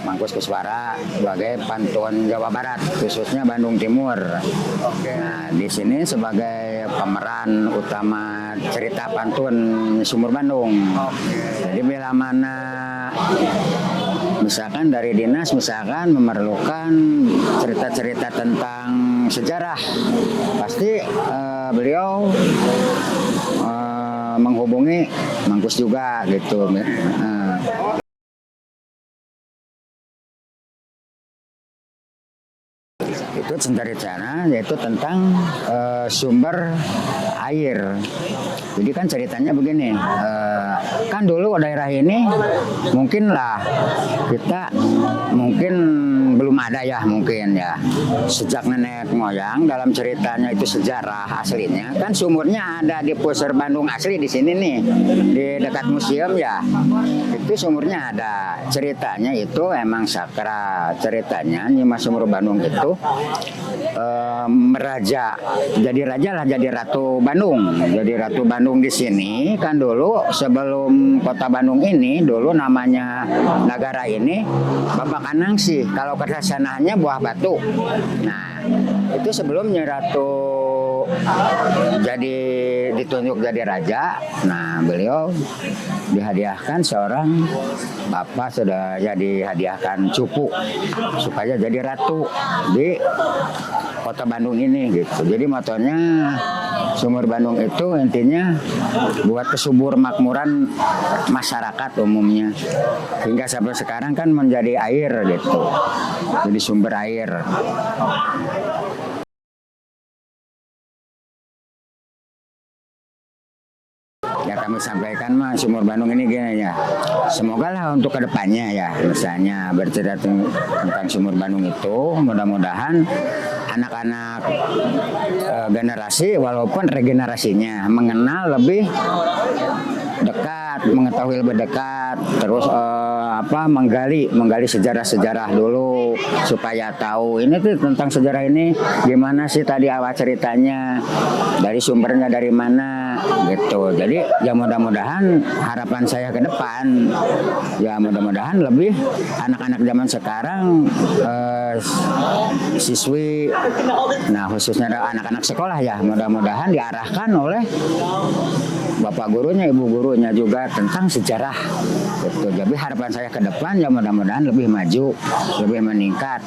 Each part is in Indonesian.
Mangkus Kuswara sebagai pantun Jawa Barat, khususnya Bandung Timur. Nah, di sini sebagai pemeran utama cerita pantun Sumur Bandung. Jadi bila mana misalkan dari dinas misalkan memerlukan cerita-cerita tentang sejarah, pasti beliau menghubungi Mangkus juga gitu. Itu ceritanya yaitu tentang sumber air. Jadi kan ceritanya begini, kan dulu daerah ini mungkinlah kita mungkin belum ada ya mungkin ya sejak nenek moyang dalam ceritanya itu sejarah aslinya kan sumurnya ada di pusar Bandung asli di sini nih di dekat museum ya itu sumurnya ada ceritanya itu emang sakral ceritanya Nyimah Sumur Bandung itu meraja jadi raja lah jadi ratu Bandung di sini kan dulu sebelum kota Bandung ini dulu namanya negara ini Bapak Anangsi kalau kesananya Buah Batu. Nah itu sebelumnya ratu jadi ditunjuk jadi raja. Nah beliau dihadiahkan seorang bapak sudah jadi hadiahkan cupu supaya jadi ratu di kota Bandung ini gitu. Jadi motonya Sumur Bandung itu intinya buat kesubur makmuran masyarakat umumnya hingga sampai sekarang kan menjadi air gitu. Jadi sumber air. Ya kami sampaikan mah Sumur Bandung ini gini ya. Semoga lah untuk kedepannya ya misalnya bercerita tentang Sumur Bandung itu mudah-mudahan anak-anak generasi walaupun regenerasinya mengenal lebih dekat, mengetahui lebih dekat, terus menggali sejarah-sejarah dulu supaya tahu ini tuh tentang sejarah ini gimana sih tadi awal ceritanya dari sumbernya dari mana gitu. Jadi ya mudah-mudahan harapan saya ke depan ya mudah-mudahan lebih anak-anak zaman sekarang siswi nah khususnya anak-anak sekolah ya mudah-mudahan diarahkan oleh bapak gurunya, ibu gurunya juga tentang sejarah. Gitu. Jadi harapan saya ke depan ya mudah-mudahan lebih maju, lebih meningkat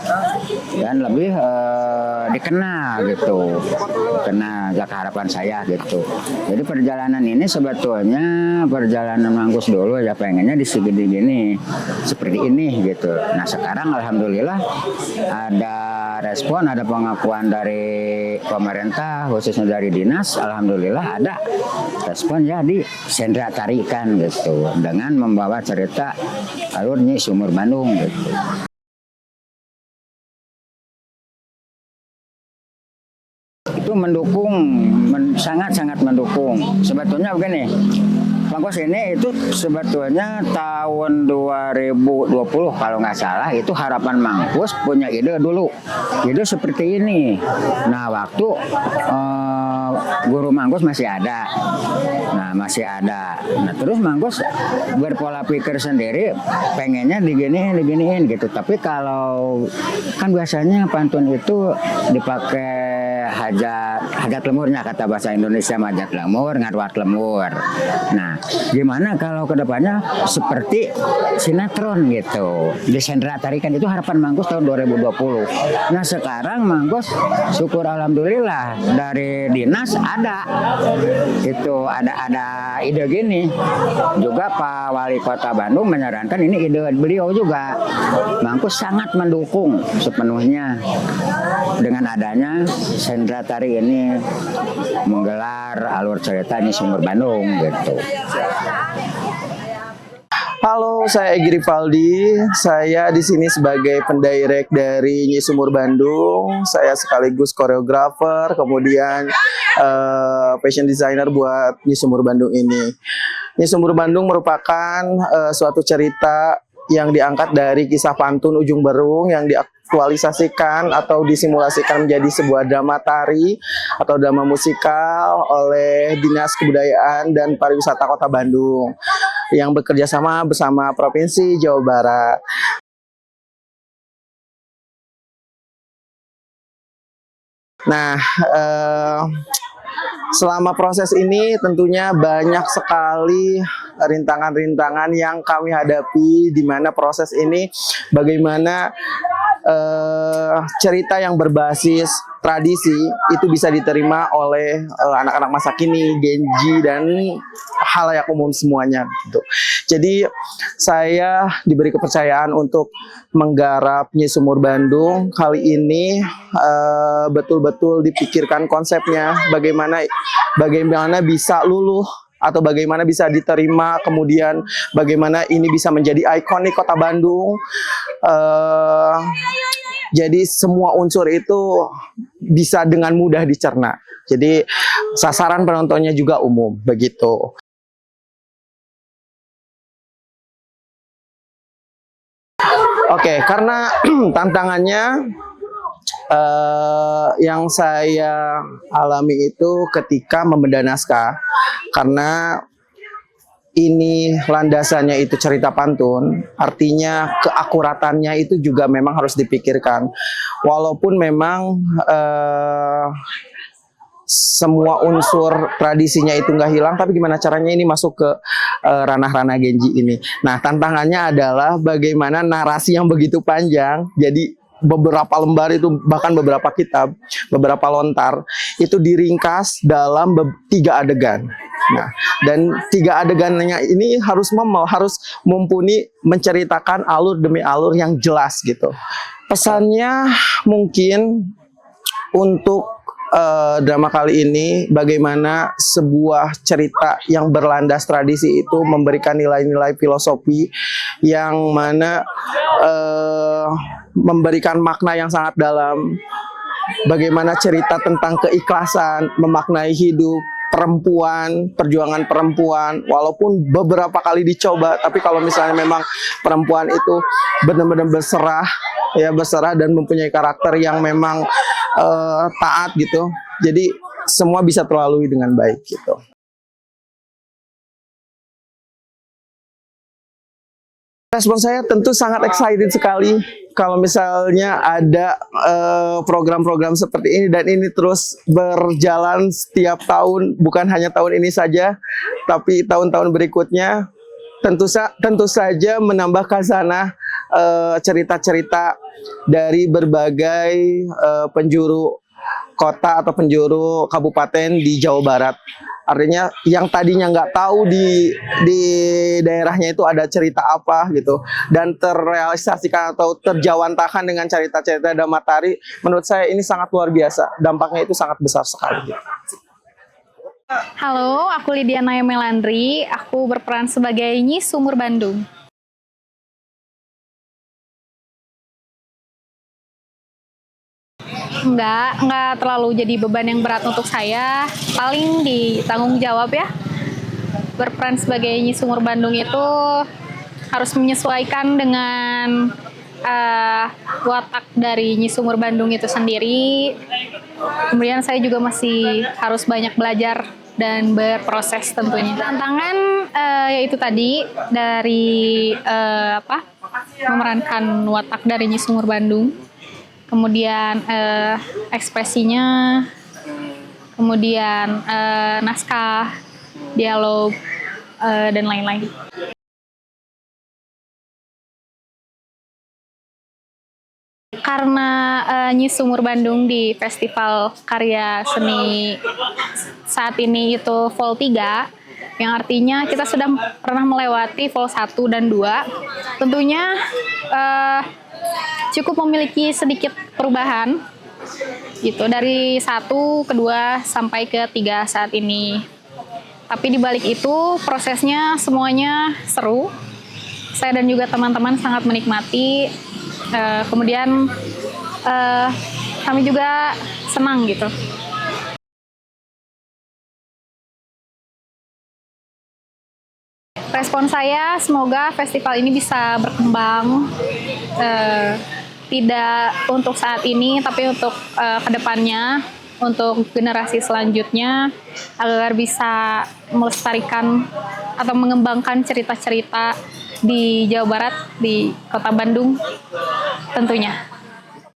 dan lebih dikenal gitu. Karena harapan saya gitu. Jadi perjalanan ini sebetulnya perjalanan Mangkus dulu ya pengennya di segini gini seperti ini gitu. Nah sekarang alhamdulillah ada respon, ada pengakuan dari pemerintah khususnya dari dinas, alhamdulillah ada respon ya di Sendra Tarikan gitu dengan membawa cerita alur Nyi Sumur Bandung gitu. Itu mendukung, sangat-sangat mendukung. Sebetulnya begini, Mangkus ini itu sebetulnya tahun 2020 kalau nggak salah itu harapan Mangkus punya ide dulu. Ide seperti ini. Nah waktu guru Mangkus masih ada. Nah terus Mangkus berpola pikir sendiri pengennya diginiin gitu. Tapi kalau kan biasanya pantun itu dipakai hajat lemurnya kata bahasa Indonesia hajat lemur ngarwat lemur. Nah gimana kalau kedepannya seperti sinetron gitu di Sendra Tarikan itu harapan Mangkus tahun 2020. Nah sekarang Mangkus syukur alhamdulillah dari dinas ada itu ada ide gini juga Pak Wali Kota Bandung menyarankan ini ide beliau juga. Mangkus sangat mendukung sepenuhnya dengan adanya Sendra Tari ini menggelar alur cerita Nyi Sumur Bandung gitu. Halo, saya Egy Rivaldi. Saya di sini sebagai pendirect dari Nyi Sumur Bandung. Saya sekaligus koreografer, kemudian fashion designer buat Nyi Sumur Bandung ini. Nyi Sumur Bandung merupakan suatu cerita yang diangkat dari kisah pantun Ujung Berung yang diaktualisasikan atau disimulasikan menjadi sebuah drama tari atau drama musikal oleh Dinas Kebudayaan dan Pariwisata Kota Bandung yang bekerja sama bersama Provinsi Jawa Barat. Nah, selama proses ini tentunya banyak sekali rintangan-rintangan yang kami hadapi, di mana proses ini bagaimana cerita yang berbasis tradisi itu bisa diterima oleh anak-anak masa kini, Gen Z, dan halayak umum semuanya gitu. Jadi saya diberi kepercayaan untuk menggarap Nyi Sumur Bandung. Kali ini betul-betul dipikirkan konsepnya, bagaimana bisa luluh atau bagaimana bisa diterima, kemudian bagaimana ini bisa menjadi ikonik Kota Bandung. Jadi semua unsur itu bisa dengan mudah dicerna. Jadi sasaran penontonnya juga umum, begitu. Oke, karena tantangannya yang saya alami itu ketika membedah naskah, karena ini landasannya itu cerita pantun, artinya keakuratannya itu juga memang harus dipikirkan. Walaupun memang semua unsur tradisinya itu nggak hilang, tapi gimana caranya ini masuk ke ranah-ranah Gen Z ini. Nah, tantangannya adalah bagaimana narasi yang begitu panjang, jadi beberapa lembar itu, bahkan beberapa kitab, beberapa lontar, itu diringkas dalam 3 adegan. Nah, dan 3 adegannya ini harus mumpuni menceritakan alur demi alur yang jelas gitu. Pesannya mungkin untuk drama kali ini, bagaimana sebuah cerita yang berlandas tradisi itu memberikan nilai-nilai filosofi yang mana memberikan makna yang sangat dalam. Bagaimana cerita tentang keikhlasan, memaknai hidup, perempuan, perjuangan perempuan, walaupun beberapa kali dicoba, tapi kalau misalnya memang perempuan itu benar-benar berserah dan mempunyai karakter yang memang taat gitu, jadi semua bisa terlalui dengan baik gitu. Respon saya tentu sangat excited sekali kalau misalnya ada program-program seperti ini, dan ini terus berjalan setiap tahun, bukan hanya tahun ini saja, tapi tahun-tahun berikutnya. Tentu saja menambah khazanah cerita-cerita dari berbagai penjuru kota atau penjuru kabupaten di Jawa Barat. Artinya yang tadinya nggak tahu di daerahnya itu ada cerita apa gitu, dan terrealisasikan atau terjawantakan dengan cerita-cerita Damatari, menurut saya ini sangat luar biasa. Dampaknya itu sangat besar sekali gitu. Halo, aku Lydia Naya Melandri. Aku berperan sebagai Nyi Sumur Bandung. Nggak terlalu jadi beban yang berat untuk saya. Paling ditanggung jawab ya. Berperan sebagai Nyi Sumur Bandung itu harus menyesuaikan dengan watak dari Nyi Sumur Bandung itu sendiri. Kemudian saya juga masih harus banyak belajar dan berproses tentunya. Tantangan yaitu tadi dari memerankan watak dari Nyi Sumur Bandung, kemudian ekspresinya, kemudian naskah, dialog, dan lain-lain. Karena Nyi Sumur Bandung di Festival Karya Seni saat ini itu Vol 3, yang artinya kita sudah pernah melewati Vol 1 dan 2. Tentunya cukup memiliki sedikit perubahan gitu, dari 1, kedua, sampai ke 3 saat ini. Tapi di balik itu prosesnya semuanya seru. Saya dan juga teman-teman sangat menikmati. Kemudian kami juga senang gitu. Respon saya, semoga festival ini bisa berkembang, tidak untuk saat ini, tapi untuk kedepannya, untuk generasi selanjutnya, agar bisa melestarikan atau mengembangkan cerita-cerita di Jawa Barat, di Kota Bandung tentunya.